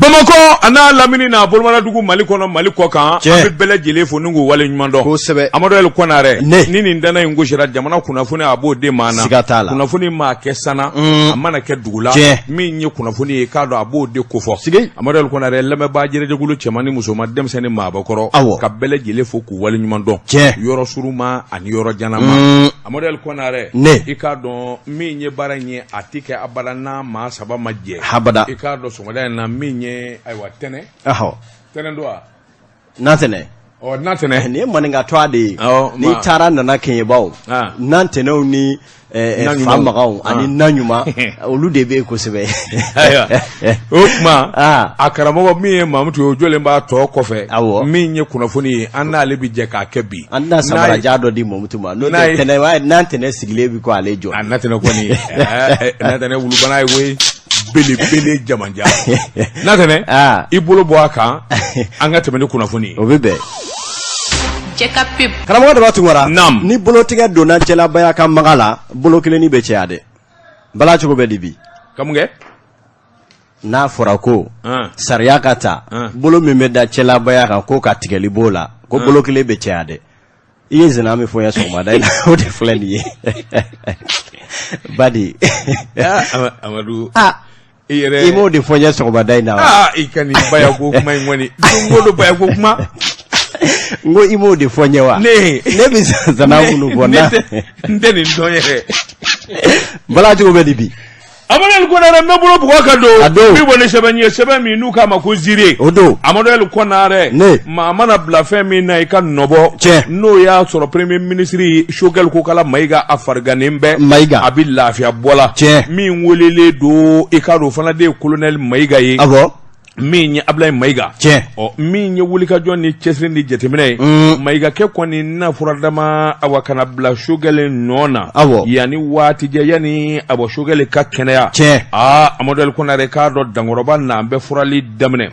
Bamako ana lamini na bolmana dugu Mali kono Mali ko kan an bele jele fo nungu wale nyuman do ko sebe Amadu El Konare ni ndana ngojira jamana kunafuni abo de mana kunafuni ma kesana amana ke dugula min nye kunafuni ka do abo de kofo Amadu El Konare leme ba jere jegulu chemani musoma dem sene ma bakoro ka bele jele fo ku wale nyuman do yoro suruma ani yoro janama Amadu El Konare ika do min nye baranye atike abadana ma saba majje habada ika do somada na min nye aywa tene tene doa natene o natene ni maninga twade ni tara na kenye bawo natene oni famagaw ani nanyuma olu de be ko sebe okma akaramo mi mamutu ojole mba to kofe mi nye kunafuni anale bi je ka kebi anna sabara jado di mamutu ma no tene wa natene sigile bi ko alejo natene ko ni natene wulu bana we bele jamanja natene ibolo bo aka anga temene kunafuni obebe Check pip karamɔgɔ de b'a tungara ni bolo tigɛ donna cɛlabaya ka maga la bolo kelen bɛ cɛya dɛ bala cogo bɛ dibi kamuge n'a fɔra ko sariya ka ta bolo min bɛ da cɛlabaya kan ko ka tigɛli b'o la ko bolo kelen bɛ cɛya dɛ I ye zina min fɔ n ye sɔgɔmada in na o de filɛ nin ye badi Amadu I m'o de fɔ n ye sɔgɔmada in na I ka nin baya ko kuma in kɔni don o baya ko kuma ngo imo de fonyewa ne bi zana kunu bona nde ni don yere bala jogo be dibi Amadu El Konare mebolo bugo kado bi bone sebe mi nu ka makozire odo Amadu El Konare ma mana bla fe mi na ika nobo no ya soro premier ministre Shogel ko kala maiga afarganembe maiga abi lafia bola mi wolele do ikaro fana de colonel maiga yi abo min ye Ablaye Maiga min ye wulika jɔn ni cɛsiri ni jateminɛ Maiga kɛ kɔni na furadama awa kana bila Shogɛli nɔ na yanni waati jɛ yanni abɔ Shogɛli ka kɛnɛya Amadu El Konare k'a dɔn dankɔrɔba n'an bɛ furali daminɛ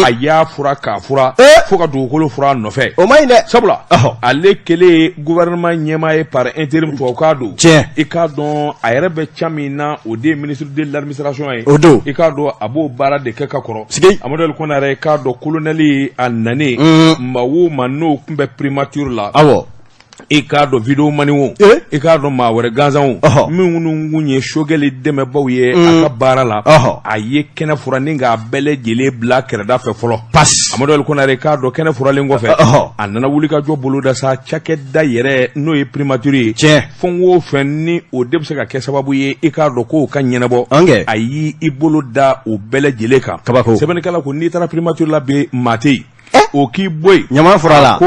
a y'a fura k'a fura fo ka dugukolo fura nɔfɛ o ma ɲi dɛ sabula ale kelen gouvernement ɲɛmaa ye par intérim tubabukan don I k'a dɔn a yɛrɛ bɛ ca min na o de ministre de l'administration ye I k'a dɔn a b'o baara de kɛ ka kɔrɔ Amadu El Konare k'a dɔn colonel a nane mawo ma n'o kun bɛ primature la I k'a dɔn vidéo mani wo I k'a dɔn maa wɛrɛ gansan wo minnu kun ye Shogɛli dɛmɛbaw ye a ka baara la a ye kɛnɛ fura ni k'a bɛɛ lajɛlen bila kɛrɛda fɛ fɔlɔ Amadu El Konare k'a dɔn kɛnɛ furalen kɔfɛ a nana wuli ka jɔ boloda sa cakɛda yɛrɛ n'o ye primature ye fɛn o fɛn ni o de bɛ se ka kɛ sababu ye I k'a dɔn k'o ka ɲɛnabɔ a y'i bolo da o bɛɛ lajɛlen kan sɛbɛnnikɛla ko n'i taara primature la bi maa tɛ yen o k'i boy ɲama fura la ko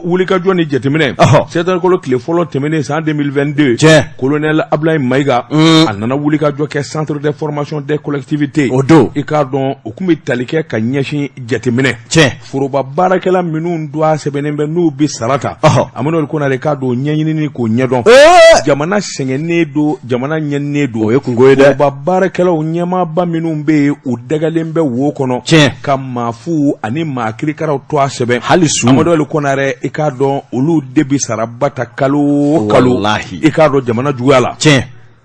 wulika jɔ ni jateminɛ c'est kolo tile fɔlɔ tɛmɛnen san 2022 colonel Ablaye Maiga a nana wulika jɔ kɛ centre de formation des collectivités o don I k'a dɔn o kun bɛ tali kɛ ka ɲɛsin jateminɛ foroba baarakɛla minnu don a sɛbɛnnen bɛ n'u bɛ sara ta Amadu El Konare k'a dɔn ɲɛɲinini k'o ɲɛdɔn jamana sɛgɛnnen don jamana ɲɛnen don o ye kungo ye dɛ foroba baarakɛlaw ɲɛmaaba minnu bɛ yen u dagalen bɛ wo kɔnɔ ka maafu ani maa kirikaraw to a sɛbɛn hali su Amadu El Konare I k'a dɔn olu de bi saraba ta kalo I k'a dɔn jamana juguya la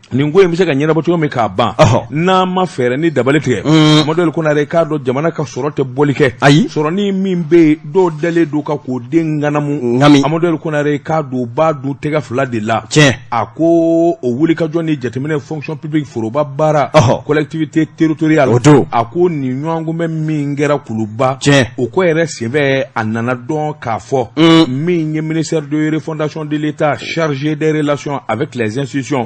nin ko in bɛ se ka ɲɛnabɔ cogo min k'a ban n'a ma fɛɛrɛ ni dabali tigɛ Amadu El Konare k'a dɔn jamana ka sɔrɔ tɛ bɔli kɛ sɔrɔni min bɛ yen dɔw dalen don ka k'o den ŋanamu Amadu El Konare k'a dɔn b'a dun tɛgɛ fila de la a ko o wulikajɔ ni jateminɛ fonction publique foroba baara collectivité territoriale a ko nin ɲɔgɔn bɛ min kɛra kuluba o ko yɛrɛ senfɛ a nana dɔn k'a fɔ min ye ministère de refondation de l'État chargé des relations avec les institutions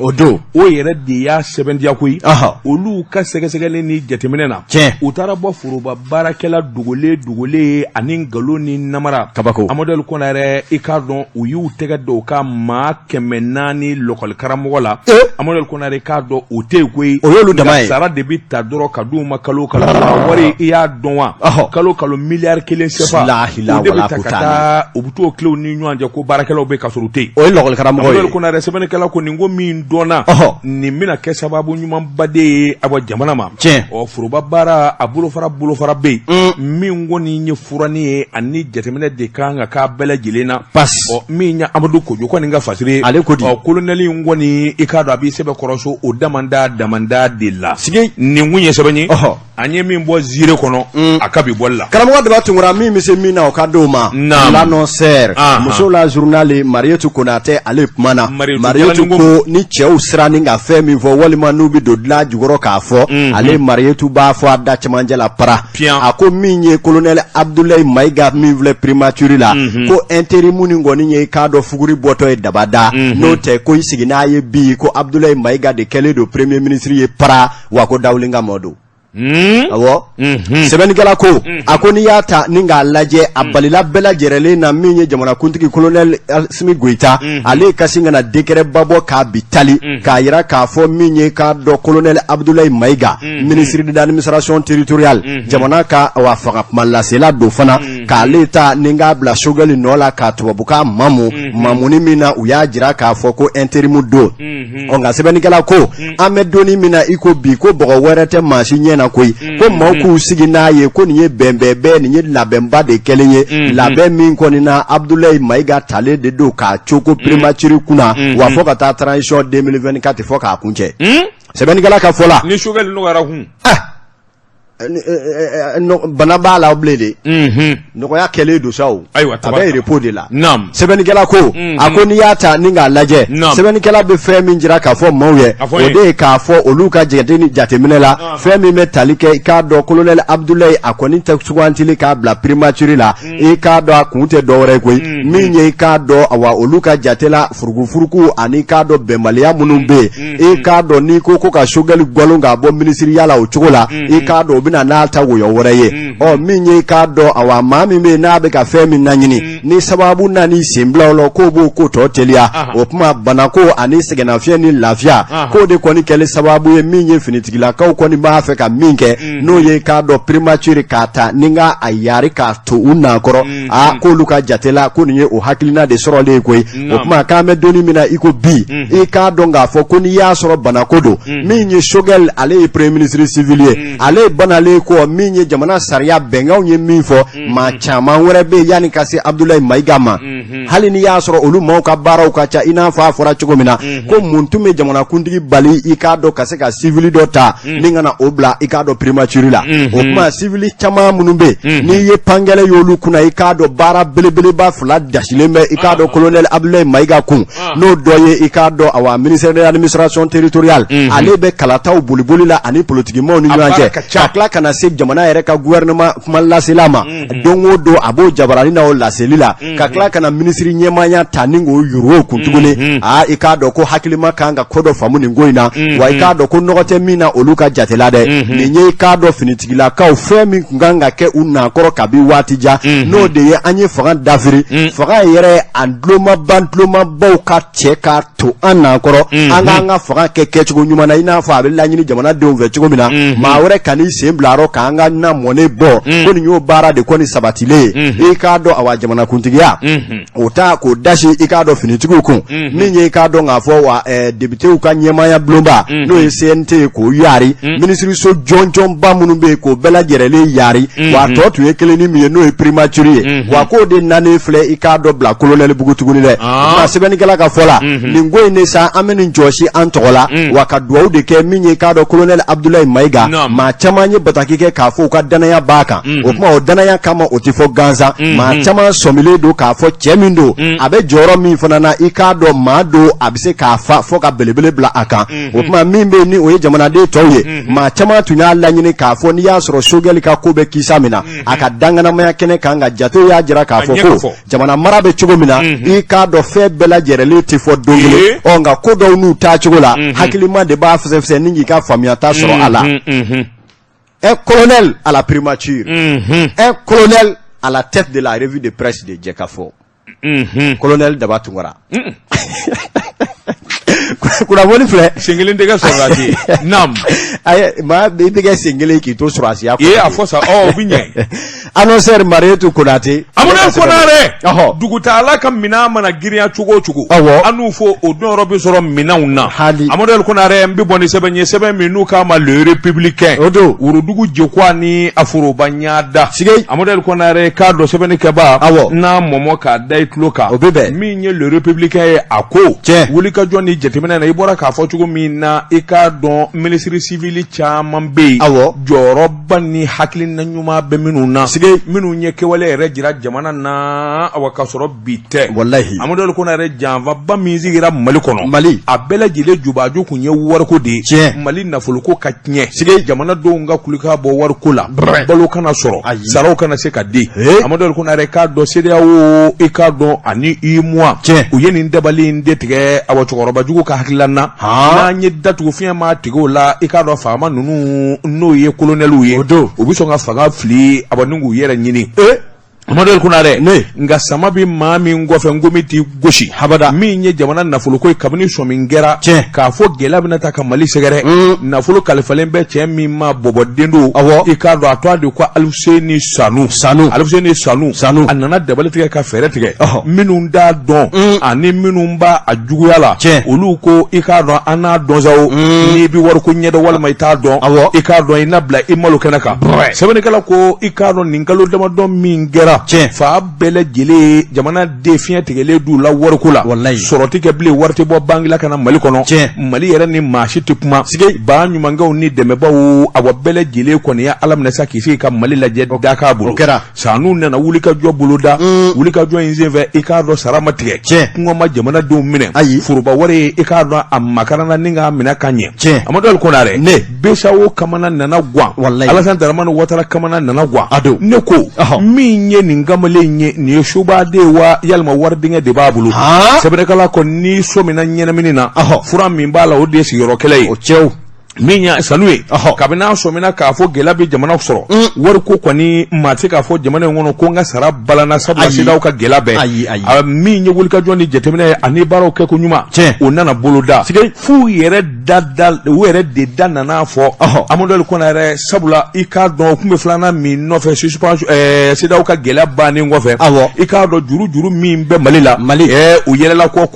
yɛrɛ de y'a sɛbɛntiya koyi olu ka sɛgɛsɛgɛli ni jateminɛ na u taara bɔ foroba baarakɛla dogolen ani ngalon ni namara Amadu El Konare I k'a dɔn u y'u tɛgɛ da u ka maa 400 lɔkɔli karamɔgɔ la Amadu El Konare k'a dɔn o tɛ yen koyi o y'olu dama ye sara de bi ta dɔrɔn ka d'u ma kalo wari I y'a dɔn wa kalo miliyari 1 CFA o de bɛ ta ka taa u bɛ t'o tilew ni ɲɔgɔn cɛ ko baarakɛlaw bɛ ka sɔrɔ u tɛ yen o ye lɔkɔli karamɔgɔ ye Amadu El Konare sɛbɛnnikɛla ko nin ko min dɔnna nin bɛna kɛ sababu ɲumanba de ye a bɔ jamana ma foroba baara a bolofara bɛ yen min kɔni ye furani ye ani jateminɛ de kan ka k'a bɛɛ lajɛlen na min ye Amadu Kojo kɔni ka fasiri ale ko di colonel in kɔni I k'a dɔn a bɛ sɛbɛ kɔrɔso o damanda de la sigi nin kun ye sɛbɛn ye an ye min bɔ ziire kɔnɔ a ka bi bɔli la karamɔgɔ de b'a tungura min bɛ se min na o ka d'o ma l'annonceur muso la journal Marietou Konate ale kuma na Marietou ko ni cɛw siranin ka fɛn min fɔ walima n'u bɛ don dilan jukɔrɔ k'a fɔ ale Marietou b'a fɔ a da cɛmancɛ la para a ko min ye colonel Abdoulaye Maïga min filɛ primature la ko intérim ni kɔni ye k'a dɔ fuguri bɔtɔ ye dabada n'o tɛ ko i sigi n'a ye bi ko Abdoulaye Maïga de kɛlen don premier ministre ye para wa ko Dawulinga Modo awɔ sɛbɛnnikɛla ko a ko n'i y'a ta ni k'a lajɛ a balila bɛɛ lajɛlen na min ye jamanakuntigi colonel Assimi Goïta ale ka sin ka na décret ba bɔ k'a bi tali k'a yira k'a fɔ min ye k'a dɔn colonel Abdoulaye Maïga ministre de l'administration territoriale jamana ka wa fanga kuma lasela don fana k'ale ta ni k'a bila sogɛli nɔ la k'a tubabukan mamuni min na u y'a jira k'a fɔ ko intérim don nka sɛbɛnnikɛla ko an bɛ donni min na i ko bi ko bɔgɔ wɛrɛ tɛ maasi ɲɛ na koyi ko maaw k'u sigi n'a ye ko nin ye bɛnbɛn nin ye labɛnba de kɛlen ye labɛn min kɔni na Abdoulaye Maïga talen de don k'a cogo primature kunna wa fɔ ka taa transition 2024 fɔ k'a kuncɛ sɛbɛnnikɛla ka fɔ la ni sogɛli nɔgɔyara kun bana b'a la bilen de nɔgɔya kɛlen don sa o a bɛ repos de la sɛbɛnnikɛla ko a ko n'i y'a ta ni k'a lajɛ sɛbɛnnikɛla bɛ fɛn min jira k'a fɔ maaw ye o de ye k'a fɔ olu ka jateminɛ la fɛn min bɛ tali kɛ i k'a dɔn colonel Abdoulaye a kɔni tɛ sugantili k'a bila primature la i k'a dɔn a kun tɛ dɔwɛrɛ koyi min ye i k'a dɔn awa olu ka jate la furukufuruku ani k'a dɔn bɛnbaliya minnu bɛ yen i k'a dɔn n'i ko ka sogɛli gɔlɔn k'a bɔ minisiriya la o cogo la i k'a dɔn na n'a ta woyɔ wɛrɛ ye min ye k'a dɔn awa maa min bɛ n'a bɛ ka fɛn min laɲini ni sababu na ni senbilaw la k'o b'o ko tɔ teliya o kuma banako ani sɛgɛnnafiɲɛ ni lafiya k'o de kɔni kɛlen sababu ye min ye finitigilakaw kɔni b'a fɛ ka min kɛ n'o ye k'a dɔn primature k'a ta ni ka a yari k'a to u nakɔrɔ k'olu ka jate la ko nin ye o hakilina de sɔrɔlen ye koyi o kuma k'an bɛ donni min na i ko bi i k'a dɔn k'a fɔ ko n'i y'a sɔrɔ banako don min ye Choguel ale ye premier ministre civil ye ale bana ale ko min ye jamana sariya bɛnkanw ye min fɔ maa caman wɛrɛ bɛ yanni ka se Abdoulaye Maïga ma hali ni y'a sɔrɔ olu maaw ka baaraw ka ca i n'a fɔ a fɔra cogo min na ko mun tun bɛ jamanakuntigi bali i k'a dɔn ka se ka civil dɔ ta ni ka na o bila i k'a dɔn primature la o kuma civil caman minnu bɛ n'i ye pangɛlɛ y'olu kunna i k'a dɔn baara belebeleba fila dasilen bɛ i k'a dɔn colonel Abdoulaye Maïga kun n'o dɔ ye i k'a dɔn awa ministère de l'administration territoriale ale bɛ kalataw boliboli la ani politikimaw ni ɲɔgɔn cɛ ka tila kana se jamana yɛrɛ ka gouvernement kuma lasela ma don o don a b'o jabarani na o laseli la ka tila kana ministre ɲɛmaaya ta ni k'o yuru o kun tuguni i k'a dɔn ko hakilima kan ka ko dɔ faamu nin ko in na wa i k'a dɔn ko nɔgɔ tɛ min na olu ka jate la dɛ nin ye i k'a dɔn finitigilakaw fɛn min kun kan ka kɛ u nakɔrɔ kabi waati jan n'o de ye an ye fanga dafiri fanga yɛrɛ a dulomabaw ka cɛ k'a to an nakɔrɔ an k'an ka fanga kɛ kɛcogo ɲuman na i n'a fɔ a bɛ laɲini jamanadenw fɛ cogo min na maa wɛrɛ kan'i sen bila k'an ka na mɔne bɔ ko nin y'o baara de kɔni sabatilen i k'a dɔn awa jamanakuntigiya o ta k'o dasi i k'a dɔn finitigiw kun min ye i k'a dɔn k'a fɔ wa députéw ka ɲɛmaaya bulonba n'o ye CNT ye k'o yari minisiriso jɔnjɔnba minnu bɛ yen k'o bɛɛ lajɛlen yari wa tɔ tun ye kelen ni min ye n'o ye primature ye wa k'o de nanen filɛ i k'a dɔn bila colonel Bugu tuguni dɛ nka sɛbɛnnikɛla ka fɔ la nin ko in de sa an bɛ nin jɔsi an tɔgɔ la wa ka dugawu de kɛ min ye i k'a dɔn colonel Abdoulaye Maïga maa caman ye bataki kɛ k'a fɔ u ka danaya b'a kan o kuma o danaya kama o tɛ fɔ gansan maa caman sɔmilen don k'a fɔ cɛ min don a bɛ jɔyɔrɔ min fana na i k'a dɔn maa don a bɛ se k'a fa fɔ ka belebele bila a kan o kuma min bɛ yen ni o ye jamanaden tɔw ye maa caman tun y'a laɲini k'a fɔ n'i y'a sɔrɔ Choguel ka ko bɛ kisa min na a ka danganamaya kɛnɛ kan ka jatew y'a jira k'a fɔ ko jamana mara bɛ cogo min na i k'a dɔn fɛn bɛɛ lajɛlen tɛ fɔ don kelen nka ko dɔw n'u taa cogo la hakilima de b'a fɛsɛfɛsɛ ni k'i ka faamuyata sɔrɔ a la. Un colonel à la primature, un colonel à la tête de la revue de presse de Djekafo, colonel Daba Tungara. Kuna boni filɛ sengelen tɛ kɛ sɔrɔdasi nam ayi maa i tɛ kɛ sengelen k'i to sɔrɔdasi a a fɔ sa o bi ɲɛ annonceur Marietou Konate Amadu Konare dugutaala ka minɛn mana girinya cogo o cogo an n'u fɔ o don yɔrɔ bɛ sɔrɔ minɛnw na Amadu Konare n bɛ bɔ ni sɛbɛn ye sɛbɛn min n'u k'a ma le républicain o don Worodugu Jekwa ni Aforoba Ɲada Amadu Konare k'a dɔn sɛbɛnnikɛba n'a mɔmɔ k'a da i tulo kan o bɛ bɛn min ye le républicain ye a ko wulikajɔ ni jateminɛ na i bɔra k'a fɔ cogo min na i k'a dɔn ministre civil caman bɛ yen jɔyɔrɔba ni hakilina ɲuman bɛ minnu na minnu ye kɛwale yɛrɛ jira jamana na ka sɔrɔ bi tɛ wallahi Amadou Kona yɛrɛ janfaba min sigira Mali kɔnɔ a bɛɛ lajɛlen jubaju kun ye wariko de Mali nafoloko ka tiɲɛ jamana denw ka kulika bɔ wariko la balo kana sɔrɔ saraw kana se ka di Amadou Kona yɛrɛ k'a dɔn CEDEAO i k'a dɔn ani UEMOA u ye nin dabali in de tigɛ cɛkɔrɔba jugu ka hakilila na n'an ye datugu fiɲɛ ma tigɛ o la i k'a dɔn faama ninnu n'o ye colonel ye u bɛ sɔn ka fanga fili ni k'u yɛrɛ ɲini Amadou Kona dɛ nka sama bi maa min kɔfɛ ngomi ti gosi habada min ye jamana nafoloko ye kabini sɔmin kɛra k'a fɔ gɛlɛya bɛna ta ka Mali sɛgɛrɛ nafolo kalifalen bɛ cɛ min ma bɔbɔden do i k'a dɔn a tɔgɔ de ko Alfuseni Sanu a nana dabali tigɛ ka fɛɛrɛ tigɛ minnu t'a dɔn ani minnu b'a a juguya la olu ko i k'a dɔn an n'a dɔn sawo n'i bi wariko ɲɛdɔn walima i t'a dɔn i k'a dɔn i na bila i malo kɛnɛ kan sɛbɛnnikɛla ko i k'a dɔn nin kalo damadɔ min kɛra fa bɛɛ lajɛlen jamana den fiɲɛ tigɛlen du la wariko la sɔrɔ tɛ kɛ bilen wari tɛ bɔ banque la ka na Mali kɔnɔ Mali yɛrɛ ni maa si tɛ kuma ba ɲumankɛw ni dɛmɛbaw bɛɛ lajɛlen kɔni ye Ala minɛ sa k'i sigi ka Mali lajɛ da k'a bolo Sanu nana wulikajɔ boloda wulikajɔ in senfɛ i k'a dɔn sara ma tigɛ kɔngɔ ma jamanadenw minɛ foroba wari i k'a dɔn a makarana ni k'a minɛ ka ɲɛ Amadou Kona dɛ Besawo kamana nana guan Alassane Dramane Ouattara kamana nana guan ne ko min ye nin kamalen ye nin ye subaden wa yalima wari dingɛ de b'a bolo sɛbɛnnikɛla ko ni so min na ɲɛnamini na fura min b'a la o de ye sigiyɔrɔ kɛlɛ ye o cɛw min ya Sanu ye kabini an sɔmina k'a fɔ gɛlɛya bɛ jamana sɔrɔ wariko kɔni maa tɛ k'a fɔ jamana in kɔnɔ ko n ka sara balana sabula CEDEAO ka gɛlɛya bɛɛ min ye wulikajɔ ni jateminɛ ye ani baaraw kɛ ko ɲuman o nana boloda f'u yɛrɛ de da nana fɔ Amadou Kona yɛrɛ sabula i k'a dɔn o tun bɛ filanan min nɔfɛ CEDEAO ka gɛlɛya bannen kɔfɛ i k'a dɔn juru min bɛ Mali la u yɛlɛla ko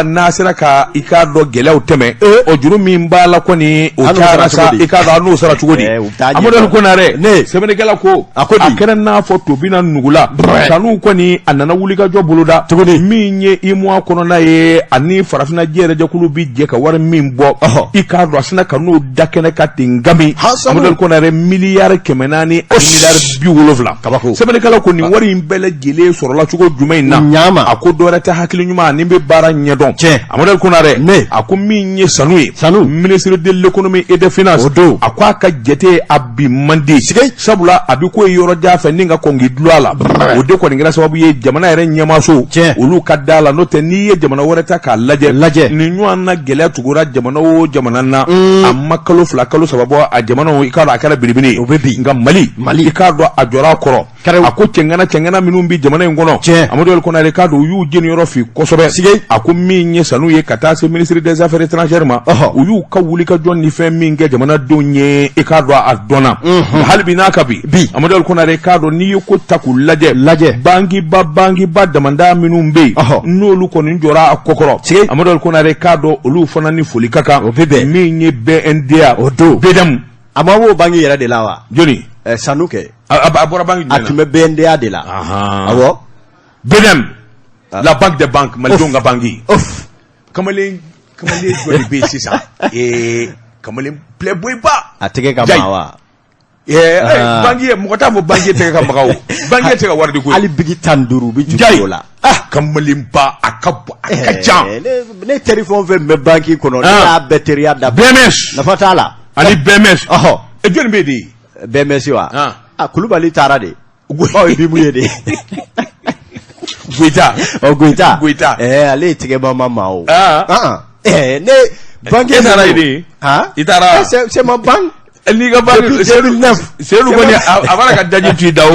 n'a sera ka i k'a dɔn gɛlɛyaw tɛmɛ o juru min b'a la kɔni o kɛra sa i k'a dɔn n'o sara cogo di Amadou Kona yɛrɛ sɛbɛnnikɛla ko a kɛra n'a fɔ Tobina Nugula Sanu kɔni a nana wulikajɔ boloda min ye UEMOA kɔnɔna ye ani farafinna jɛkulu bi jɛ ka wari min bɔ i k'a dɔn a sina ka n'o da kɛnɛ ka ten ngami Amadou Kona yɛrɛ miliyari 400 ani miliyari 70 sɛbɛnnikɛla ko nin wari in bɛɛ lajɛlen sɔrɔla cogo jumɛn in na a ko dɔwɛrɛ tɛ hakili ɲuman ani bɛ baara ɲɛdɔn Amadou Kona yɛrɛ a ko min ye Sanu ye ministre de l'économie et des finances a ko a ka jate a bi mandi sabula a bi ko yɔrɔ ja fɛ ni ka kɔngi dulɔ la o de kɔni kɛra sababu ye jamana yɛrɛ ɲɛmaso olu ka da la n'o tɛ n'i ye jamana wɛrɛ ta k'a lajɛ nin ɲɔgɔn na gɛlɛya tugura jamana o jamana na a ma kalo 2 kalo 3 bɔ a jamana i k'a dɔn a kɛra belebele o bɛ bi nka Mali i k'a dɔn a jɔra a kɔrɔ a ko cɛngana minnu bi jamana in kɔnɔ Amadou Kona yɛrɛ k'a dɔn u y'u jeniyɔrɔ fi kosɛbɛ a ko min ye Sanu ye ka taa se ministre des affaires étrangères ma u y'u ka wulikajɔ ni fɛn min kɛ jamanadenw ye i k'a dɔn a dɔnna hali bi n'a ka bi Amadou Kona yɛrɛ k'a dɔn n'i ye ko ta k'u lajɛ bangiba damanda minnu bɛ yen n'olu kɔni jɔra a kɔkɔrɔ Amadou Kona yɛrɛ k'a dɔn olu fana ni foli ka kan min ye BNDA o don BDM a ma b'o bangi yɛrɛ de la wa joni Sanu kɛ a bɔra bangi jumɛn na a tun bɛ BNDA de la awɔ BDM la banque des banques malidenw ka banki kamalen jɔ de bɛ yen sisan kamalen playboy ba a tɛgɛ ka maga wa banki mɔgɔ t'a fɔ banki tɛgɛ ka maga o banki tɛ ka wari di ko hali bigi 15 bi juru o la kamalen ba a ka ca ne teri fɛn o fɛn bɛ banki kɔnɔ ne y'a bɛɛ teriya da BMS nafa t'a la ani BMS jɔnni bɛ yen BMS wa Kulubali taara de bi mun ye de Goita ale tigɛ ma o ne banque nana ide i taara c'est ma banque n'i ka banque Seydou kɔni a b'a ka daji t'i da o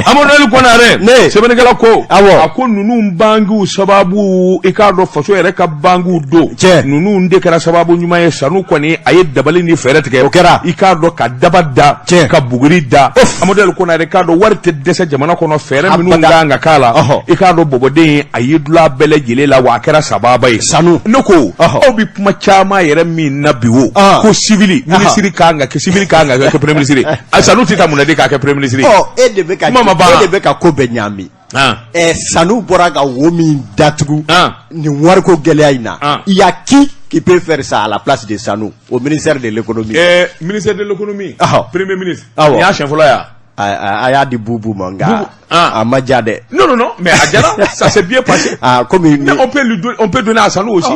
Amadou Kona yɛrɛ sɛbɛnnikɛla ko a ko ninnu banquiw sababu i k'a dɔn faso yɛrɛ ka banquiw don ninnu de kɛra sababu ɲuman ye Sanu kɔni a ye dabali ni fɛɛrɛ tigɛ o kɛra i k'a dɔn ka daba da ka buguri da Amadou Kona yɛrɛ k'a dɔn wari tɛ dɛsɛ jamana kɔnɔ fɛɛrɛ minnu kan ka k'a la i k'a dɔn bɔbɔden a ye dula bɛɛ lajɛlen la wa a kɛra sababa ye Sanu ne ko aw bi kuma caman yɛrɛ min na bi o ko civil ministre kan ka kɛ civil kan ka kɛ premier ministre Sanu tɛ taa mun na de k'a kɛ premier ministre e de bɛ ka ko bɛɛ ɲami Sanu bɔra ka wo min datugu nin wariko gɛlɛya in na i y'a ki qui peut faire ça à la place de Sanou au ministère de l'économie? Ministère de l'économie. Premier ministre. Il y a un chef là. Aya di boubou manga. Amadjade. Non, mais Adjara, ça s'est bien passé. Mais on peut donner à Sanou aussi.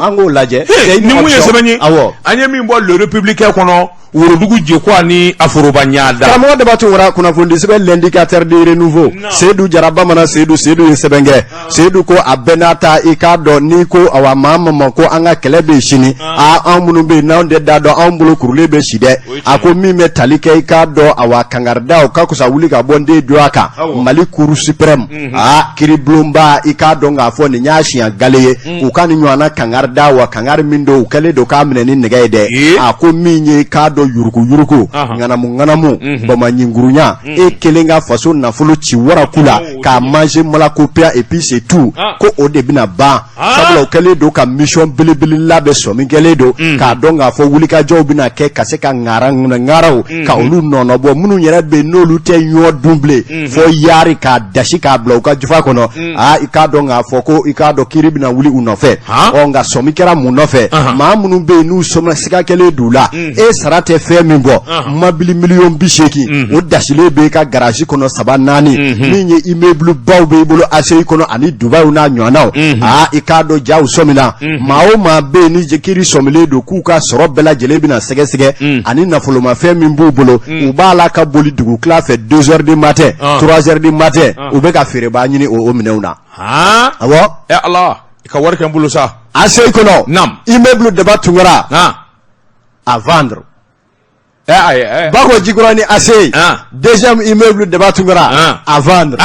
Le républicain qu'on a. Wurudugu jekwa ni afurubanyada. Kama de batungura kuna fundi sebe l'indicateur de renouveau. Seydou Jaraba mana Seydou Sebenge. Seydou ko abenata ikado niko awa mama ko anga kelebe shini. Amunumbe na onde dado ambulo kurulebe shide. Ako mime talike ikado awa kangarda okakusa wulika bonde duaka. Mali kuru supreme. Kiri blumba ikado ngafo ni nyashi ya galeye. Ukani nywana kangarda wa kangar mindo ukele doka mneni negaide. Ako minye ikado yuruku nganamu bamanyingurunya kelenga faso nafolo chiwara kula ka manger malakopia et puis c'est tout ko odebina ba sabula okele do ka mission bilibili labe so mingele do ka donga fo wulika jobina ke kaseka ngaraw ka olu nono bo munu yere be nolu te yo double fo yari ka dashi ka bloka jufa kono ika donga fo ko ika do kiribina wuli unofe onga so mikera munofe ma munu be nu so masika kele dula e sarate fait minbo mabili million bisheki o dashile be ka garage kono sabanani minye immeuble bawbe bolo asei kono ani Dubai na nyanao ikado jaw somina mao ma be ni jekiri somile do kuka soro bela jelebi na sege ani nafolo ma fait minbo bolo u bala ka boli dugu kla fait 2h du matin 3h du matin u be ka fere ba nyini o meneuna awo Allah ka warka mbulu sa asei kono nam immeuble de batungara à vendre. Bako Jikurani assez. Deuxième immeuble de Batungara à vendre.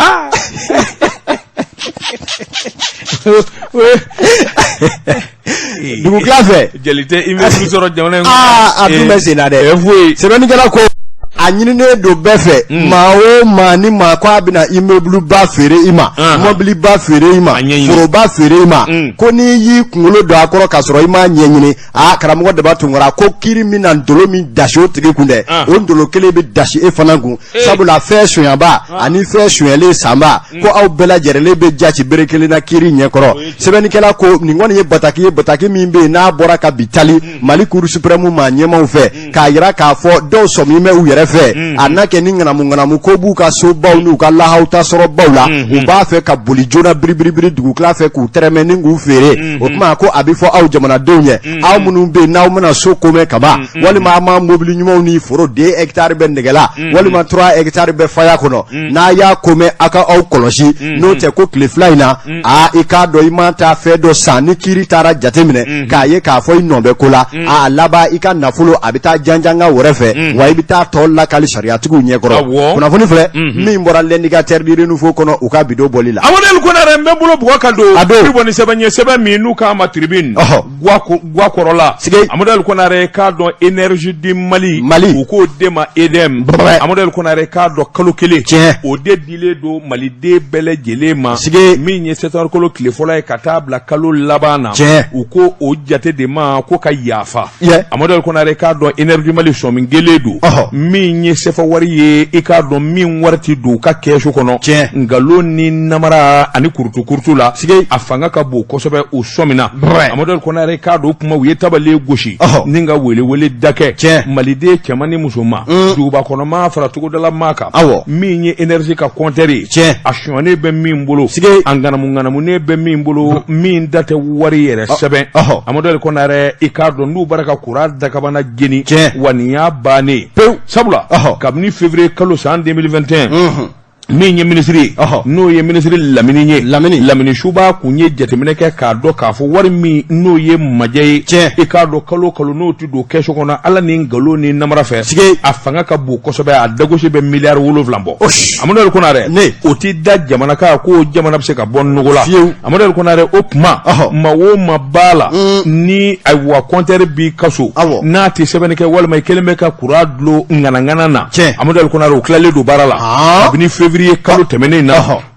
Dugu clave. Jelite immeuble soro jamana. Abdou Senade. C'est bien que ko anyine do befe mao mani makwa bina immeuble ba fere ima mobili ba fere ima foro ba fere ima ko ni yi kungulo do akoro kasoro ima nyenyini karamo de batungora ko kiri mina ndolo mi dasho tege kunde o ndolo kele be dashi e fanangu sabula fesho yamba ani fesho yele samba ko aw bela jerele be jachi berekele na kiri nyekoro sebeni kela ko ningoni ye bataki mimbe na bora ka bitali mali kuru supreme ma nyema ufe ka yira ka fo do so mi me u yere anake ni ngana ko bu ka so bawnu ka la hauta soro bawla u ba fe ka boli jona bribri dugu kla fe ku tereme ni ngu fere o ma ko abifo aw jamana donye aw munu be naw mana so ko me kaba wali ma mobili nyumo ni foro 2 hectares ben degela wali ma 3 hectares be faya kono na ya kome aka aw koloshi no te ko cliflina ika do imanta fe do sani kiri tara jatemine ka ye ka fo inombe kola laba ika nafulo abita janjanga worefe wa ibita la kali sharia tugu nyekoro kuna foni fle mi mbora l'indicateur di renouveau kono uka bido bolila awodel ko na rembe bulo buwa kado boni sebanye sebe minu ka ma tribune gwa korola amodel ko na re kado énergie di Mali uko dema edem amodel ko na re kado kalokele o de dile do Mali de bele jelema mi nye setar kolo klefola e katabla kalo labana uko o jate de ma ko ka yafa amodel ko na re kado énergie Mali so mingeledu minye sefa wari ye ikado min warti do ka kesho kono ngalo ni namara ani kurtu la afanga ka bo kosobe o somina amadol kona re kado kuma wiye tabale goshi ninga wele dake malide chamani musoma do ba kono ma fara tugo dala maka minye energie ka konteri ashone be min bolo angana mu ne be min bolo min date wari yere sebe amadol kona re ikado ndu baraka kurada kabana geni waniya bane sabula kabni février kalo san 2021 min ye ministry no ye ministry lamini shuba kunye jatemene ke ka do ka fo war mi no ye majay e ka do kalo no ti do kesho kona ala ni ngalo ni namara fe afanga ka bu ko sobe a dago be milliard wolo flambo amono ko nare o ti da jamana ka ko jamana be ka bon nugola amono ko nare opma ma wo mabala ni ay wa compter bi kaso na ti sebene ke wal may kelme ka kuradlo ngana na amono ko nare o klale do barala abni février kalo temene na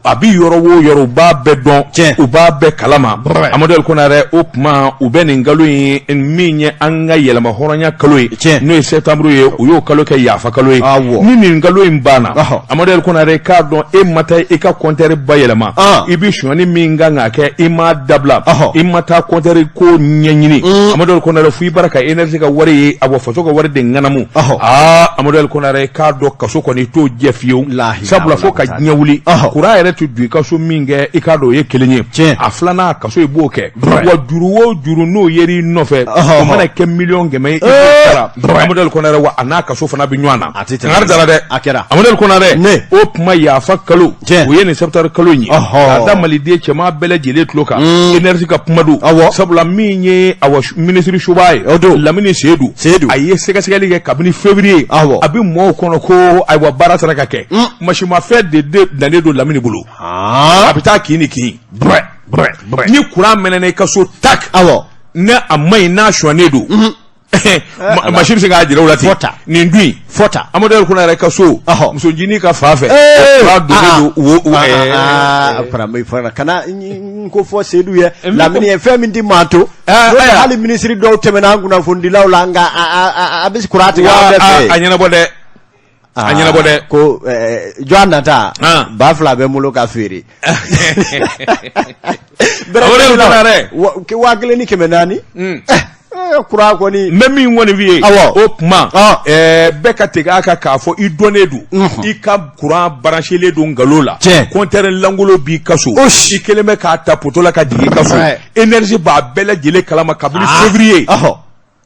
a bi yɔrɔ wo yɔrɔ u b'a bɛɛ dɔn u b'a bɛɛ kalama Amadu Konare o tuma u bɛ nin kalo in min ye an ka yɛlɛma hɔrɔnya kalo ye n'o ye septembre ye u y'o kalo kɛ yafa kalo ye ni nin kalo in banna Amadu Konare k'a dɔn e ma taa i ka compteur ba yɛlɛma i bi suɲɛni min kan ka kɛ i ma dabila i ma taa compteur ko ɲɛɲini Amadu Konare fo i bara ka énergie ka wari ye a bɔ faso ka wari de ŋanamu Amadu Konare k'a dɔn kaso kɔni t'o jɛ fiyewu sabula fo ka diɲɛ wuli kura yɛrɛ tɛ don i kaso min kɛ i k'a dɔn o ye kelen ye a filanan kaso i b'o kɛ wa juru o juru n'o yer'i nɔfɛ o mana kɛ miliyɔn kɛmɛ i b'o sara Amadu Konare wa a n'a kaso fana bɛ ɲɔgɔn na kangari dara dɛ Amadu Konare o tuma yafa kalo o ye nin septembre kalo in ye k'a da maliden cɛman bɛɛ lajɛlen tulo kan énergie ka kuma don sabula min ye ministre Suba ye Lamini Seydou a ye sɛgɛsɛgɛli kɛ kabini février a bɛ mɔɔw kɔnɔ ko ayiwa baara sera ka kɛ masimafɛn de dannen don Lamini bolo a bɛ taa kin ni kin ni courant mɛnɛna i ka so tak ne a maɲi n'a sɔnnen don machine bɛ se k'a jira o la ten nin dun Amadu Konare ka so muso ncinin ka fa fɛ kana ko fɔ Seydou ye Lamini ye fɛn min di maa to hali ministre dɔw tɛmɛna an kunnafonidilaw la nka a bɛ courant tigɛ an bɛɛ fɛ a ɲɛnabɔ dɛ a ɲɛnabɔ dɛ ko jɔn nata ba fila bɛ n bolo ka feere wa kelen ni kɛmɛ naani kura kɔni n bɛ min kɔni f'i ye o tuma bɛɛ ka tegin a kan k'a fɔ i dɔnnen don i ka courant branchelen don nkalon la compteur langolo b'i ka so i kelen bɛ k'a ta poto la ka jigin i ka so énergie b'a bɛɛ lajɛlen kalama kabini février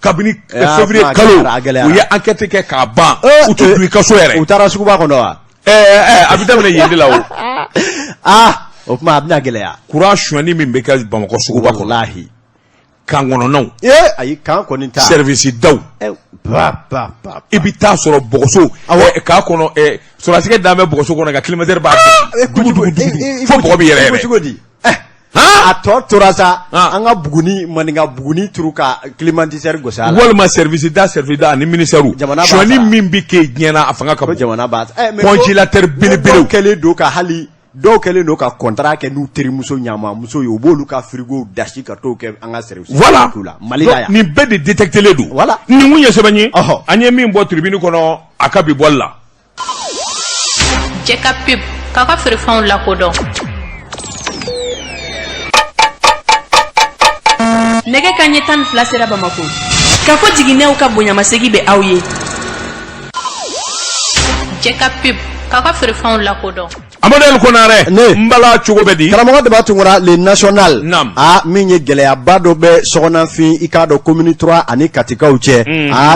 kabini février kalo u ye enquête kɛ k'a ban u tɛ don i ka so yɛrɛ u taara suguba kɔnɔ wa a bɛ daminɛ yen de la o tuma a bɛna gɛlɛya courant suɲɛni min bɛ kɛ Bamakɔ suguba kɔnɔ kan kɔnɔnaw ayi kan kɔni ta service daw i bɛ taa sɔrɔ bɔgɔso k'a kɔnɔ sɔrɔsigɛ dan bɛ bɔgɔso kɔnɔ ka climatiseur b'a dugu fo bɔgɔ bɛ yɛrɛ yɛrɛ a tɔ tora sa an ka Buguni Maninka Buguni turu ka climatiseur gosi a la walima service da ani ministère suɲɛni min bɛ kɛ diɲɛ na a fanga ka bon jamana b'a congélateur belebelew kɛlen don ka hali dɔw kɛlen don ka contrat kɛ n'u terimuso ɲamamuso ye u b'olu ka frigo dasi ka t'o kɛ an ka service voilà Mali la yan nin bɛɛ de détectelen don voilà nin kun ye sɛbɛn ye an ye min bɔ tribune kɔnɔ a ka bi bɔli la Jɛka pub k'a ka feerefɛnw lakodɔn nɛgɛ kanɲɛ 12 sera Bamako k'a fɔ jiginɛw ka bonyamasegin bɛ aw ye Jɛka pub k'a ka feerefɛnw lakodɔn Amadu Konare n bala cogo bɛ di karamɔgɔ de b'a tungura le national min ye gɛlɛyaba dɔ bɛ sɔgɔnafin i k'a dɔn commune 3 ani Katikaw cɛ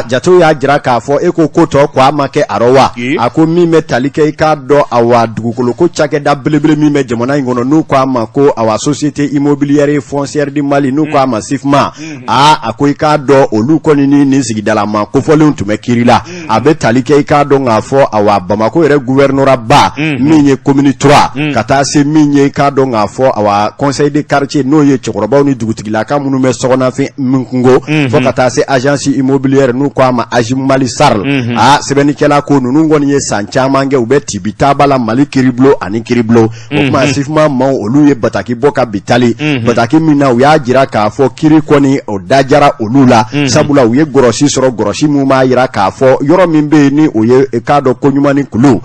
jatew y'a jira k'a fɔ e ko tɔ ko a ma kɛ a rɔ wa a ko min bɛ tali kɛ i k'a dɔn awa dugukolo ko cakɛda belebele min bɛ jamana in kɔnɔ n'u ko a ma ko awa société immobilière foncière du Mali n'u ko a ma SIFMA a ko i k'a dɔn olu kɔni ni nin sigidala ma kofɔlenw tun bɛ kiiri la a bɛ tali kɛ i k'a dɔn k'a fɔ awa Bamako yɛrɛ gouvernorat ba min ye commune 3 ka taa se min ye k'a dɔn k'a fɔ awa conseil de quartier n'o ye cɛkɔrɔbaw ni dugutigilaka minnu bɛ sɔgɔnafin min kungo fo ka taa se agence immobilière n'u ko a ma Agim Mali Sarl sɛbɛnnikɛla ko ninnu kɔni ye san caman kɛ u bɛ tibi taaba la Mali kiribulon ani kiribulon o kuma SIFMA maaw olu ye bataki bɔ ka bitali bataki min na u y'a jira k'a fɔ kiri kɔni o dajara olu la sabula u ye gɔrɔsi sɔrɔ gɔrɔsi min b'a jira k'a fɔ yɔrɔ min bɛ yen ni o ye k'a dɔn ko ɲuman ni kulu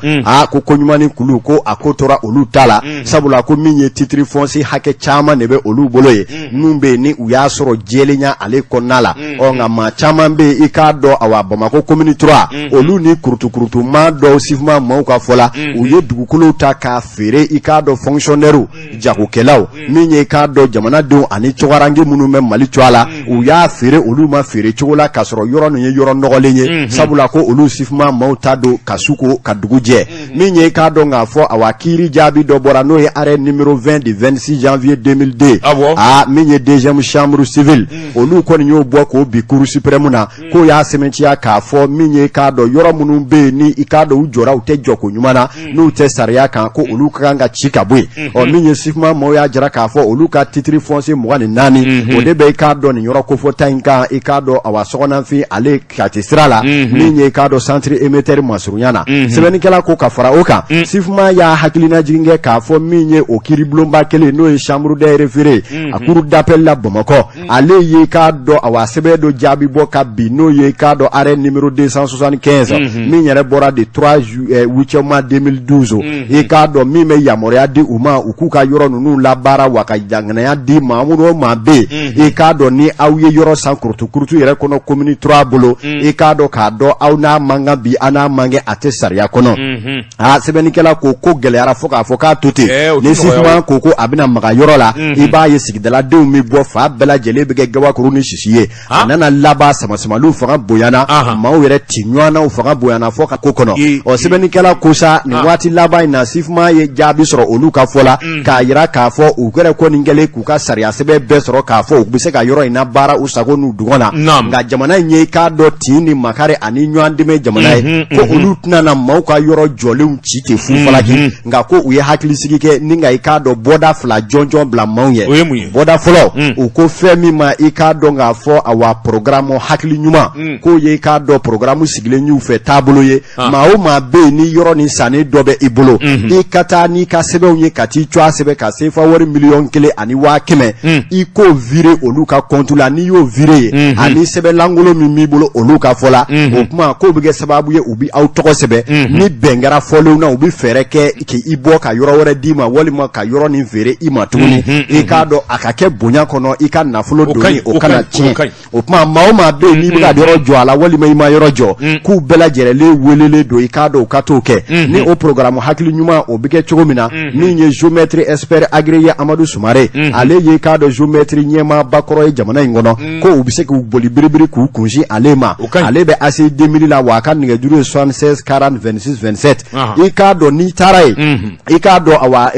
ko ko ɲuman ni kulu ko a ko tora olu ta la sabula ko min ye titre foncier hakɛ caman de bɛ olu bolo ye minnu bɛ yen ni u y'a sɔrɔ jɛlenya ale kɔnɔna la nka maa caman bɛ yen i k'a dɔn awa Bamako commune 3 olu ni kurutukurutu maa dɔw SIFMA maaw ka fɔ la u ye dugukolo ta k'a feere i k'a dɔn fonctionnaire jagokɛlaw min ye i k'a dɔn jamanadenw ani cɔgɔrange minnu bɛ Mali cɔ a la u y'a feere olu ma feere cogo la k'a sɔrɔ yɔrɔ nin ye yɔrɔ nɔgɔlen ye sabula ko olu SIFMA maaw ta don ka su ko ka dugu jɛ min ye i k'a dɔn k'a fɔ awa kiiri jaabi dɔ bɔra n'o ye arrêt numéro 20 du 26 janvier 2002 min ye deuxième chambre civile olu kɔni y'o bɔ k'o bi cour suprême na k'o y'a sɛbɛntiya k'a fɔ min ye k'a dɔn yɔrɔ minnu bɛ yen ni i k'a dɔn u jɔra u tɛ jɔ ko ɲuman na n'u tɛ sariya kan ko olu ka kan ka ci ka bɔ yen min ye SIFMA maaw y'a jira k'a fɔ olu ka titre foncier 24 o de bɛ i k'a dɔn nin yɔrɔ kofɔta in kan i k'a dɔn awa sɔgɔnafin ale Kati sira la min ye i k'a dɔn centre émetteur Masurunya na sɛbɛnnikɛla ko ka fara o kan SIFMA y'a hakilina jigin k'a fɔ min ye o kiiriblonba kelen n'o ye chambre des référés a cour d'appel la Bamakɔ ale ye k'a dɔn awa sɛbɛn dɔ jaabi bɔ ka bi n'o ye k'a dɔn arrêt numéro 275 min yɛrɛ bɔra de 3 8 mois 2012 i k'a dɔn min bɛ yamaruya di u ma u k'u ka yɔrɔ ninnu labaara wa ka danganaya di maa minnu o maa bɛ yen i k'a dɔn ni aw ye yɔrɔ san kurutu yɛrɛ kɔnɔ commune 3 bolo i k'a dɔn k'a dɔn aw n'a man kan bi an n'a man kɛ a tɛ sariya kɔnɔ sɛbɛnnikɛla ko gɛlɛyara fo k'a fɔ k'a to ten ni sifiman ko a bɛna maga yɔrɔ la i b'a ye sigidaladenw bɛ bɔ fa bɛɛ lajɛlen bɛ kɛ gabakuru ni sisi ye a nana laban samasamaliw fanga bonyana maaw yɛrɛ ti ɲɔgɔnnaw fanga bonyana fo ka ko kɔnɔ sɛbɛnnikɛla ko sa nin waati laban in na sifiman ye jaabi sɔrɔ olu ka fɔ la k'a yira k'a fɔ u kɛra ko nin kɛlen k'u ka sariya sɛbɛn bɛɛ sɔrɔ k'a fɔ u bɛ se ka yɔrɔ in na baara u sago n'u dugɔn na nka jamana in ye k'a dɔn tin ni makari ani ɲɔgɔn dɛmɛ jamana ye ko olu tɛna na maaw ka yɔrɔ jɔlenw ci ten fu falaki nka ko u ye hakilisigi kɛ ni nka i k'a dɔn bɔda fila jɔnjɔn bila maaw ye bɔda fɔlɔ u ko fɛn min ma i k'a dɔn k'a fɔ awa programme hakili ɲuman k'o ye i k'a dɔn programme sigilen y'u fɛ taabolo ye maa o maa bɛ yen ni yɔrɔ ni sanni dɔ bɛ i bolo i ka taa n'i ka sɛbɛnw ye ka t'i cɔ a sɛbɛn ka sefa wari 1,100,000 ani 500,000 i k'o vire olu ka compte la n'i y'o vire ye ani sɛbɛn lankolon min b'i bolo olu ka fɔ la o kuma k'o bɛ kɛ sababu ye u bɛ aw tɔgɔ sɛbɛn ni bɛn kɛra fɔlenw na u bɛ fɛɛrɛ kɛ k'i bɔ ka yɔrɔ wɛrɛ d'i ma walima ka yɔrɔ nin feere i ma tuguni i k'a dɔn a ka kɛ bonya kɔnɔ i ka nafolo donni o kana tiɲɛ o kuma maa o maa bɛ yen n'i bɛ ka yɔrɔ jɔ a la walima i ma yɔrɔ jɔ k'u bɛɛ lajɛlen welelen don i k'a dɔn u ka t'o kɛ ni o programme hakili ɲuman o bɛ kɛ cogo min na min ye géomètre expert agréé Amadu Sumare ale ye k'a dɔn géomètre ɲɛmaaba kɔrɔ ye jamana in kɔnɔ ko u bɛ se k'u boli biribiri k'u kunsi ale ma ale bɛ AC 2000 la wa a ka nɛgɛjuru ye 76 40 26 27 i k'a dɔn n'i taara ye i k'a dɔn awa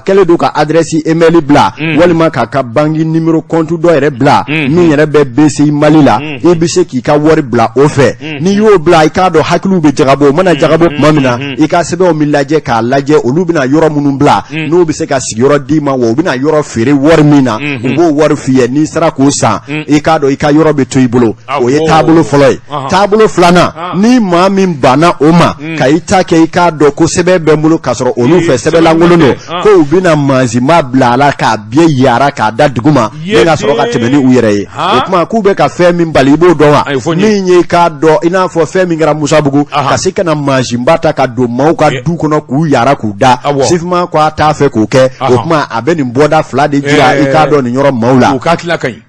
kɛlen don ka adresse email bila walima k'a ka banque numéro compte dɔ yɛrɛ bila min yɛrɛ bɛ BCI Mali la i bɛ se k'i ka wari bila o fɛ n'i y'o bila i k'a dɔn hakiliw bɛ jagabɔ o mana jagabɔ tuma min na i ka sɛbɛnw bɛ lajɛ k'a lajɛ olu bɛna yɔrɔ minnu bila n'o bɛ se ka sigiyɔrɔ d'i ma wa u bɛna yɔrɔ feere wari min na u b'o wari f'i ye n'i sera k'o san i k'a dɔn i ka yɔrɔ bɛ to i bolo o ye taabolo fɔlɔ ye taabolo filanan ni maa min banna o ma ka i ta kɛ i k'a dɔn ko sɛbɛn bɛ n bolo k'a sɔrɔ olu fɛ sɛbɛn lankolon don ko u bɛna mansinma bila a la k'a biyɛn yaara k'a da dugu ma ni ka sɔrɔ ka tɛmɛ ni u yɛrɛ ye o tuma k'u bɛ ka fɛn min bali i b'o dɔn wa min ye k'a dɔn i n'a fɔ fɛn min kɛra Musabugu ka se ka na mansinba ta ka don maaw ka du kɔnɔ k'u yaara k'u da sifiman ko a t'a fɛ k'o kɛ o tuma a bɛ nin bɔda fila de jira i k'a dɔn nin yɔrɔ maaw la u ka tila ka ɲi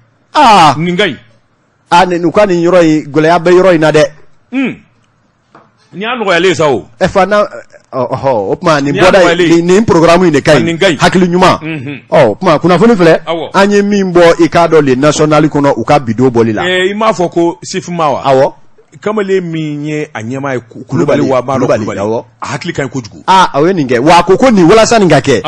nin ka ɲi u ka nin yɔrɔ in gɛlɛya bɛ yɔrɔ in na dɛ ni y'a nɔgɔyalen sa o o tuma nin bɔda nin programme in de ka ɲi hakili ɲuman o tuma kunnafoni filɛ an ye min bɔ i k'a dɔn le national kɔnɔ u ka bidon bɔli la i m'a fɔ ko sifima wa awɔ kamalen min ye a ɲɛmaa ye Kulubali wa Kulubali a hakili ka ɲi kojugu o ye nin kɛ wa ko nin walasa nin ka kɛ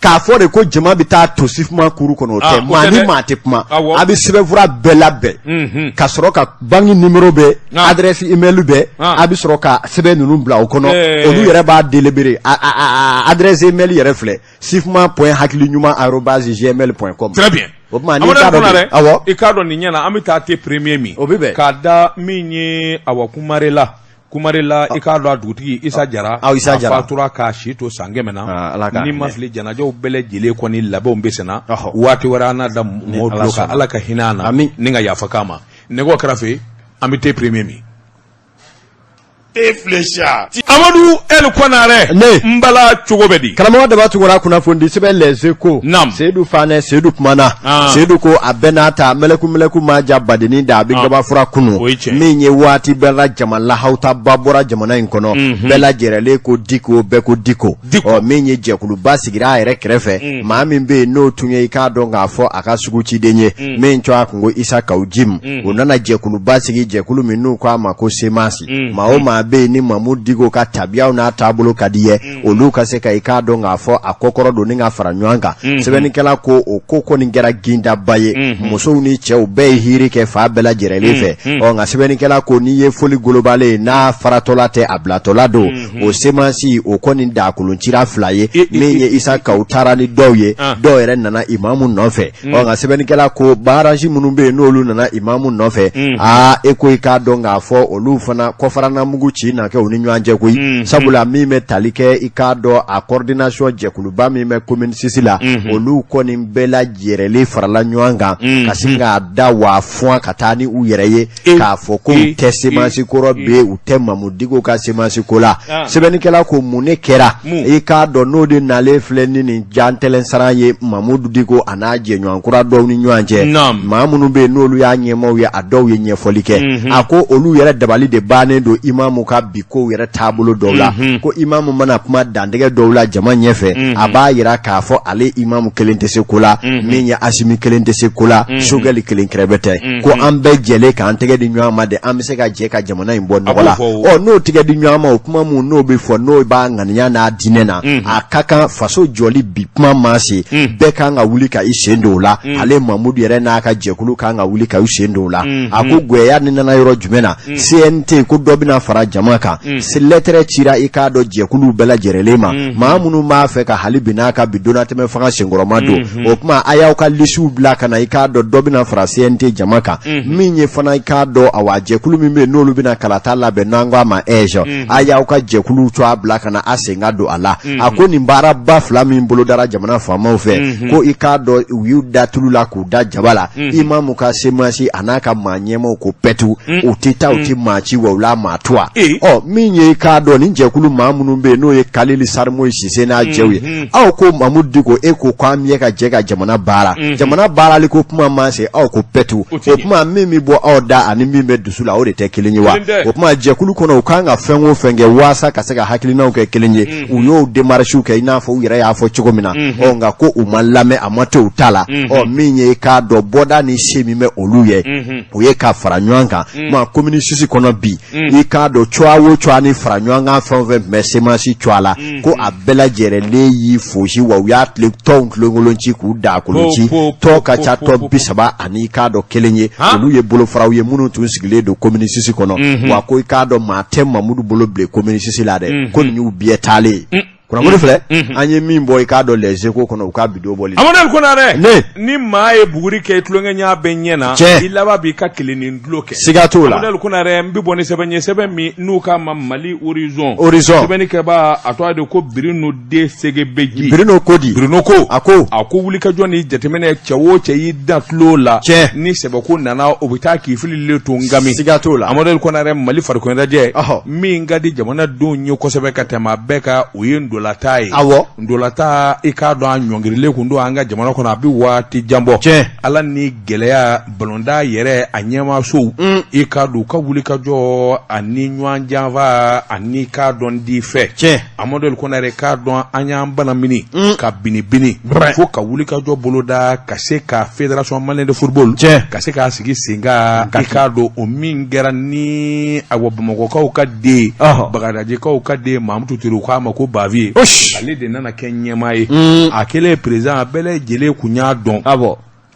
k'a fɔ de ko jama bɛ taa to sifima kuru kɔnɔ o tɛ maa ni maa tɛ kuma a bɛ sɛbɛnfura bɛɛ labɛn ka sɔrɔ ka banque numéro bɛ adresse email bɛ a bɛ sɔrɔ ka sɛbɛn ninnu bila o kɔnɔ olu yɛrɛ b'a délibéré adresse email yɛrɛ filɛ sifima.hakiliɲuman@gmail.com très bien o tuma n'i t'a dɔn dɛ awɔ i k'a dɔn nin ɲɛna an bɛ taa te premier min o bɛ bɛn k'a da min ye awa Kumarela i k'a dɔn a dugutigi Isa Jara a fatura k'a si to san 100 na ni ma fili janajaw bɛɛ lajɛlen kɔni labɛnw bɛ senna waati wɛrɛ an n'a da mɔgɔw tulo kan Ala ka hinɛ an na ni ka yafa k'a ma nɛgɛw kɛrɛfɛ an bɛ te premier min Amadu El Konare ne mbala cogo bɛ di karamɔgɔ daba tugura kunnafoni sɛbɛn Les Échos Seydou Fane Seydou kumana Seydou ko a bɛɛ n'a ta mɛlɛku ma ja badeni da a bɛ gabafura kunu min ye waati bɛɛ la jama lahautaba bɔra jamana in kɔnɔ bɛɛ lajɛrɛlen ko diko bɛɛ ko diko min ye jɛkuluba sigira a yɛrɛ kɛrɛfɛ maa min bɛ yen n'o tun ye i k'a dɔn k'a fɔ a ka sugu ciden ye min cɔ a kun ko Isa Kawu Jim o nana jɛkuluba sigi jɛkulu min n'u ko a ma ko Semasi maa o maa bɛ yen ni Mamu Digo ka tabiyaw n'a taabolo ka di ye olu ka se ka i k'a dɔn k'a fɔ a kɔkɔrɔ don ni ka fara ɲɔgɔn kan sɛbɛnnikɛla ko o ko kɔni kɛra gindaba ye musow ni cɛw bɛɛ ye hiri kɛ fa bɛɛ lajɛrɛlen fɛ nka sɛbɛnnikɛla ko n'i ye foli golobalen n'a faratɔla tɛ a bilatɔla don o Semasi o kɔni dakoloncira 2 ye min ye Isa Kawu taara ni dɔw ye dɔw yɛrɛ nana imamu nɔfɛ nka sɛbɛnnikɛla ko baaraji minnu bɛ yen n'olu nana imamu nɔfɛ e ko i k'a dɔn k'a fɔ olu fana kɔfarana mugu ci na kɛ u ni ɲɔgɔn cɛ koyi sabula min bɛ tali kɛ i k'a dɔn a coordination jɛkuluba min bɛ commune 6 la olu kɔni bɛɛ lajɛrɛlen farala ɲɔgɔn kan ka sin k'a da wa fɔn ka taa ni u yɛrɛ ye k'a fɔ ko u tɛ semansi kɔrɔ be u tɛ Mamudigo ka semansi ko la sɛbɛnnikɛla ko mun ne kɛra i k'a dɔn n'o de nalen filɛ ni nin jantɛlɛnsaran ye Mamudigo a n'a jɛɲɔgɔnkura dɔw ni ɲɔgɔn cɛ maa minnu bɛ yen n'olu y'a ɲɛmaaw ye a dɔw ye ɲɛfɔli kɛ a ko olu yɛrɛ dabali de bannen don imamu ka bi ko yɛrɛ taabolo dɔw la ko imamu mana kuma dantigɛ dɔw la jama ɲɛfɛ a b'a yira k'a fɔ ale imamu kelen tɛ se ko la min ye Asimi kelen tɛ se ko la Sogɛli kelen kɛrɛbɛ tɛ ko an bɛɛ jɛlen k'an tɛgɛ di ɲɔgɔn ma de an bɛ se ka jɛ ka jamana in bɔ nɔgɔ la n'o tɛgɛ di ɲɔgɔn ma o kuma mun n'o bɛ fɔ n'o b'a ŋaniya n'a diinɛ na a ka kan faso jɔli bi kuma ma se bɛɛ kan ka wuli ka i sen don o la ale Mamudu yɛrɛ n'a ka jɛkulu kan ka wuli ka i sen don o la a ko gɛlɛya ni nana yɔrɔ jumɛn na CNT ko dɔ bɛna fara jama kan lettre cira i k'a dɔn jɛkulu bɛɛ lajɛrɛlen ma maa minnu b'a fɛ ka hali bi n'a ka bi donna tɛmɛ fanga senkɔrɔma don o kuma a y'aw ka lisiw bila ka na i k'a dɔn dɔ bɛna fara CNT jama kan min ye fana i k'a dɔn awa jɛkulu min bɛ yen n'olu bɛna kalata labɛn n'an ko a ma a y'aw ka jɛkulu to a bila ka na a sen ka don a la a ko nin baaraba fila min bolodara jamana faamaw fɛ ko i k'a dɔn u y'u da tulu la k'u da jaba la imamu ka semansi a n'a ka maa ɲɛmaw ko pɛtu u tɛ taa u tɛ maa ci wa u la maa to a min ye i k'a dɔn nin jɛkulu maa minnu bɛ yen n'o ye Kalili Sarimoyi Sise n'a jɛw ye aw ko Mamudigo e ko k'an bɛ ka jɛ ka jamana baara jamana baarali ko kuma ma se aw ko pɛtu o kuma min bɛ bɔ aw da ani min bɛ dusu la o de tɛ kelen ye wa o kuma jɛkulu kɔnɔ u kan ka fɛn o fɛn kɛ waasa ka se ka hakilinaw kɛ kelen ye u y'o démarches kɛ i n'a fɔ u yɛrɛ y'a fɔ cogo min na nka ko u ma lamɛn a ma to u ta la min ye i k'a dɔn bɔda ni se min bɛ olu ye o ye ka fara ɲɔgɔn kan ma commune 6 kɔnɔ bi i k'a dɔn cogoya o cogoya ni fara ɲɔgɔn kan fɛn o fɛn bɛ semansi cogoya la ko a bɛɛ lajɛrɛlen y'i fosi wa u y'a tɔnw kilenkolon ci k'u da kolon ci tɔ ka ca tɔ 30 ani i k'a dɔn kelen ye olu ye bolofaraw ye minnu tun sigilen don commune 6 kɔnɔ wa ko i k'a dɔn maa tɛ Mamudu bolo bilen commune 6 la dɛ ko nin y'u biɛ taalen kunnafoni filɛ an ye min bɔ i k'a dɔn Les Échos kɔnɔ u ka bidon bɔli Amadou Konare ni maa ye buguri kɛ tulonkɛ ɲa bɛ ɲɛ na i laban b'i ka kelen ni dulo kɛ siga t'o la Amadou Konare n bɛ bɔ ni sɛbɛn ye sɛbɛn min n'u ka ma Mali horizon sɛbɛnni kɛba a tɔgɔ de ko Birino de Segebeji Birino Kodi Birino ko a ko wuli ka jɔ ni jateminɛ cɛ o cɛ y'i da tulo la ni sɛbɛko nana o bɛ taa k'i fili le to ngami siga t'o la Amadou Konare Mali farikolo lajɛ min ka di jamana denw ye kosɛbɛ ka tɛmɛ a bɛɛ ka o ye ndolata ye ndolata i k'a dɔn a ɲɔngirilen kun don an ka jamana kɔnɔ a bɛ waati janbɔ ala ni gɛlɛya balonda yɛrɛ a ɲɛmaasow i k'a dɔn u ka wuli ka jɔ ani ɲɔgɔn janfa ani k'a dɔn di fɛ Amadou Konare k'a dɔn an y'an bana mini ka bini fo ka wuli ka jɔ boloda ka se ka Fédération Malienne de Football ka se k'a sigi sen kan i k'a dɔn o min kɛra ni awɔ Bamakɔkaw ka den Bagadajikaw ka den Mamutu Ture u k'a ma ko Baviye ale de nana kɛ ɲɛmaa ye a kɛlen président a bɛɛ lajɛlen kun y'a dɔn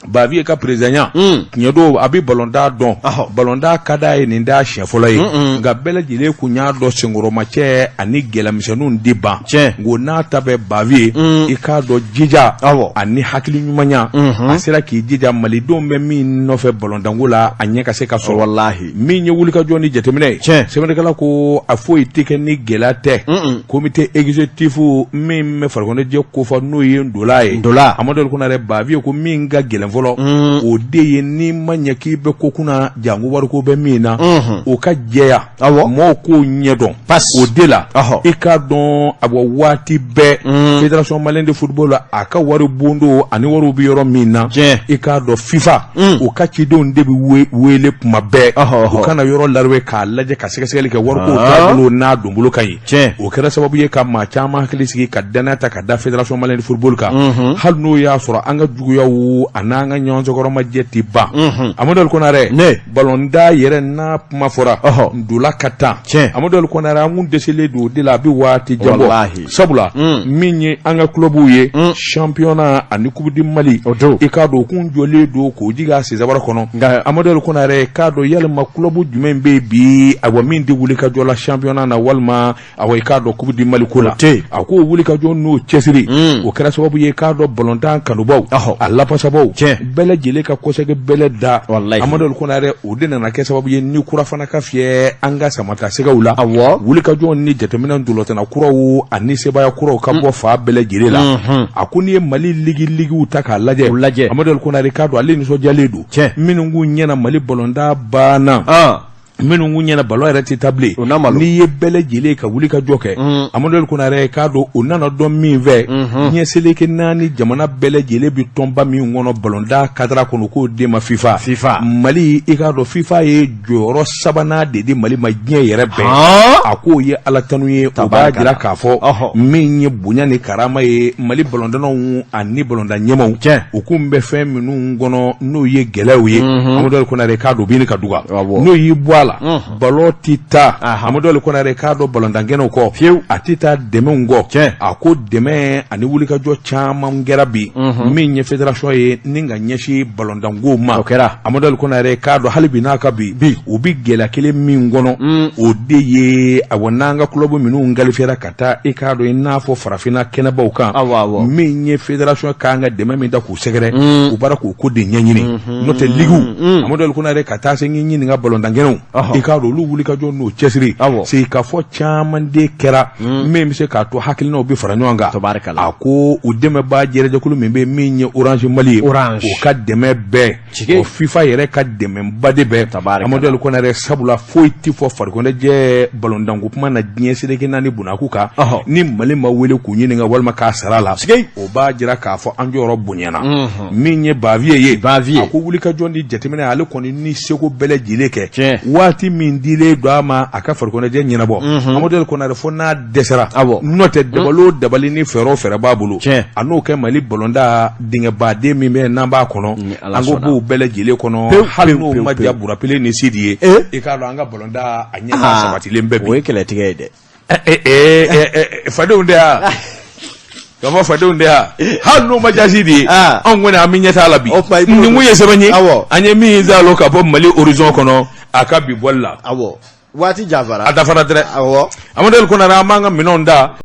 Baviye ka président tiɲɛ don a bɛ balonda dɔn balonda ka d'a ye nin da siɲɛ fɔlɔ ye nka bɛɛ lajɛlen kun y'a dɔn senkɔrɔmacɛ ani gɛlɛmisɛnninw de ban ngo n'a ta bɛ Baviye i k'a dɔn jija ani hakili ɲumanya a sera k'i jija malidenw bɛ min nɔfɛ balondanko la a ɲɛ ka se ka sɔrɔ wallahi min ye wulikajɔ ni jateminɛ ye sɛbɛnnikɛla ko a foyi tɛ kɛ ni gɛlɛya tɛ comité exécutif min bɛ farikoloɲɛnajɛ ko fɔ n'o ye ndola ye Amadou Konare Baviye ko min ka gɛlɛn fɔlɔ o de ye ni ma ɲɛ k'i bɛ ko kunna jango wariko bɛ min na o ka jɛya mɔgɔw k'o ɲɛdɔn o de la i k'a dɔn a bɔ waati bɛɛ Fédération Malienne de Football a ka wari bondo ani wariw bɛ yɔrɔ min na i k'a dɔn FIFA o ka cidenw de bɛ wele kuma bɛɛ u kana yɔrɔ larwe k'a lajɛ ka sɛgɛsɛgɛli kɛ wariko taabolo n'a donbolo ka ɲi o kɛra sababu ye ka maa caman hakili sigi ka danaya ta ka da Fédération Malienne de Football kan hali n'o y'a sɔrɔ an ka juguyaw n'a ka ɲɔgɔn sɔgɔrɔma jɛ ti ban Amadou Konare balonda yɛrɛ n'a kuma fɔra ndola ka tan Amadou Konare an kun dɛsɛlen don o de la a bɛ waati janbɔ sabula min ye an ka clubw ye championnat ani coupe du Mali i k'a dɔn kun jɔlen don k'o jigin a sisabara kɔnɔ nka Amadou Konare k'a dɔn yalima club jumɛn bɛ bi awɔ min tɛ wuli ka jɔ la championnat na walima awɔ i k'a dɔn coupe du Mali ko la a k'o wuli ka jɔ n'o cɛsiri o kɛra sababu ye k'a dɔn balontan kanubaw a lafasabaw bɛlɛ jele ka kosɛbɛ bɛlɛ da Amadu Konare o de nana kɛ sababu ye ni kura fana ka fiyɛ an ka samata segaw la wuli ka jɔn ni jateminɛ dulɔtana kuraw ani sebaya kuraw ka bɔ fa bɛlɛ jele la a ko ni ye Mali ligiw ta k'a lajɛ Amadu Konare ka don ale nisɔnjalen don minnu k'u ɲɛna Mali ballonda banna minnu k'u ɲɛna ballon yɛrɛ tɛ tabile n'i ye bɛlɛ jele ka wuli ka jɔ kɛ Amadu Konare k'a don o nana dɔn min fɛ ɲɛ seleke 4 jamana bɛlɛ jele bi tɔnba min kɔnɔ ballonda kadira kɔnɔ k'o de ma FIFA Mali i k'a dɔn FIFA ye jɔyɔrɔ 3nan de di Mali ma diɲɛ yɛrɛ bɛɛ a k'o ye ala tanu ye o b'a jira k'a fɔ min ye bonya ni karama ye Mali ballondannaw ani ballonda ɲɛmaw u kun bɛ fɛn minnu kɔnɔ n'o ye gɛlɛyaw ye Amadu Konare k'a don bin ka duga n'o y'i bɔ ballon tita Amadu Konare k'a dɔn ballondangɛnɛw kɔ fiyewu a tɛ taa dɛmɛw kɔ a ko dɛmɛ ani wulikajɔ caman kɛra bi min ye fédération ye ni ka ɲɛsin ballondanko ma o kɛra Amadu Konare k'a dɔn hali bi n'a ka bi u bi gɛlɛya kelen min kɔnɔ o de ye awɔ n'an ka club minnu galifiyara ka taa i k'a dɔn i n'a fɔ farafinna kɛnɛbaw kan min ye fédération kan ka dɛmɛ min da k'u sɛgɛrɛ u bara k'u ko de ɲɛɲini n'o tɛ ligiw Amadu Konare ka taa se ɲininka ballondangɛnɛw i k'a dɔn olu wuli ka jɔ n'o cɛsiri c'est ka fɔ caman de kɛra min bɛ se k'a to hakilinaw bɛ fara ɲɔgɔn kan a ko u dɛmɛbaa jɛrɛjɛkulu min bɛ min ye Orange Mali ye o ka dɛmɛ bɛɛ o FIFA yɛrɛ ka dɛmɛba de bɛɛ Amadu Konare sabula foyi tɛ fɔ farikɔnɛjɛ ballondanko kuma na diɲɛ seleke 4 bunnaku kan ni Mali ma wele k'u ɲininka walima k'a sara la o b'a jira k'a fɔ an jɔyɔrɔ bonyana min ye Bavier ye a ko wuli ka jɔ ni jateminɛ ale kɔni ni seko bɛɛ lajɛlen kɛ waati min dilen don a ma a ka farikɔnɛjɛ ɲɛnabɔ Amadu Konare fɔ n'a dɛsɛra n'o tɛ dabali ni fɛɛrɛ o fɛɛrɛ b'a bolo a n'o kɛ Mali ballonda dingɛbaden min bɛ n'an b'a kɔnɔ an ko b'o bɛɛ lajɛlen kɔnɔ hali n'o ma ja Burapele ni Sidi ye i k'a dɔn an ka ballonda a ɲɛ sabatilen bɛɛ bi o ye kɛlɛtigɛ ye dɛ fadenw de ya kama fadenw de ya hali n'o ma ja Sidi ye anw kɔni an bɛ ɲɛ t'a la bi nin kun ye sɛbɛn ye an ye min zalo ka bɔ Mali horizon kɔnɔ a ka bi bɔli la waati jafara a dafara dɛrɛ Amadu Konare an b'an ka minɛnw da